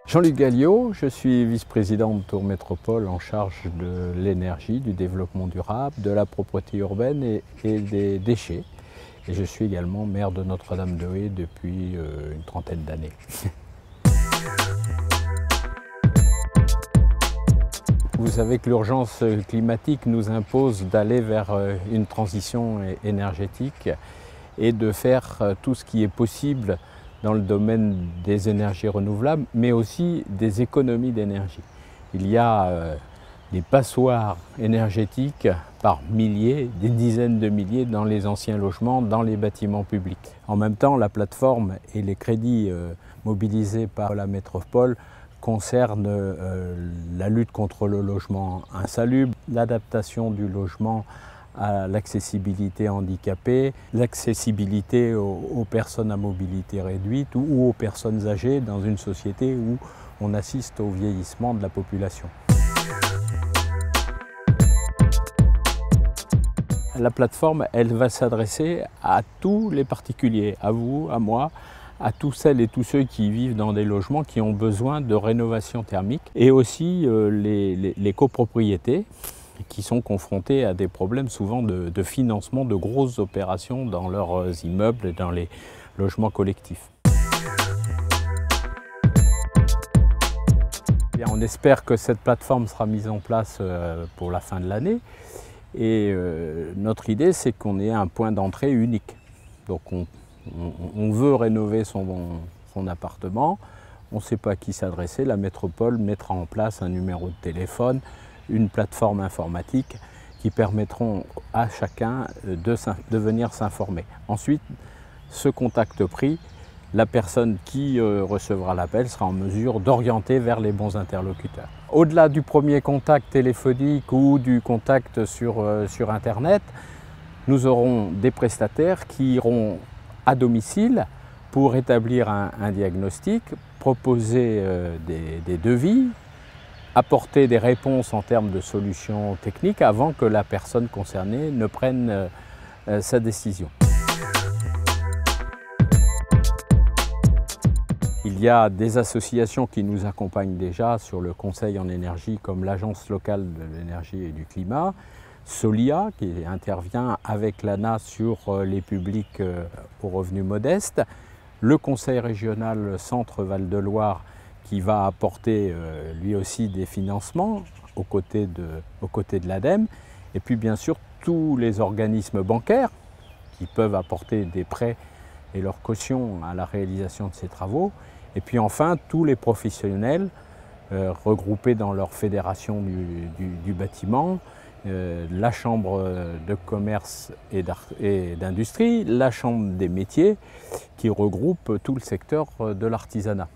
Jean-Luc Galliot, je suis vice-président de Tours Métropole en charge de l'énergie, du développement durable, de la propreté urbaine et des déchets. Et je suis également maire de Notre-Dame-de-Haye depuis une trentaine d'années. Vous savez que l'urgence climatique nous impose d'aller vers une transition énergétique et de faire tout ce qui est possible dans le domaine des énergies renouvelables, mais aussi des économies d'énergie. Il y a des passoires énergétiques par milliers, des dizaines de milliers dans les anciens logements, dans les bâtiments publics. En même temps, la plateforme et les crédits mobilisés par la métropole concernent la lutte contre le logement insalubre, l'adaptation du logement à l'accessibilité handicapée, l'accessibilité aux personnes à mobilité réduite ou aux personnes âgées dans une société où on assiste au vieillissement de la population. La plateforme, elle va s'adresser à tous les particuliers, à vous, à moi, à tous celles et tous ceux qui vivent dans des logements qui ont besoin de rénovation thermique et aussi les copropriétés qui sont confrontés à des problèmes souvent de financement de grosses opérations dans leurs immeubles et dans les logements collectifs. On espère que cette plateforme sera mise en place pour la fin de l'année et notre idée c'est qu'on ait un point d'entrée unique. Donc on veut rénover son appartement, on ne sait pas à qui s'adresser, la métropole mettra en place un numéro de téléphone, une plateforme informatique qui permettront à chacun de venir s'informer. Ensuite, ce contact pris, la personne qui recevra l'appel sera en mesure d'orienter vers les bons interlocuteurs. Au-delà du premier contact téléphonique ou du contact sur Internet, nous aurons des prestataires qui iront à domicile pour établir un diagnostic, proposer des devis, apporter des réponses en termes de solutions techniques avant que la personne concernée ne prenne sa décision. Il y a des associations qui nous accompagnent déjà sur le conseil en énergie comme l'Agence locale de l'énergie et du climat, Solia qui intervient avec l'ANA sur les publics aux revenus modestes, le conseil régional Centre-Val de Loire qui va apporter lui aussi des financements aux côtés de l'ADEME, et puis bien sûr tous les organismes bancaires qui peuvent apporter des prêts et leur caution à la réalisation de ces travaux, et puis enfin tous les professionnels regroupés dans leur fédération du bâtiment, la chambre de commerce et d'industrie, la chambre des métiers qui regroupe tout le secteur de l'artisanat.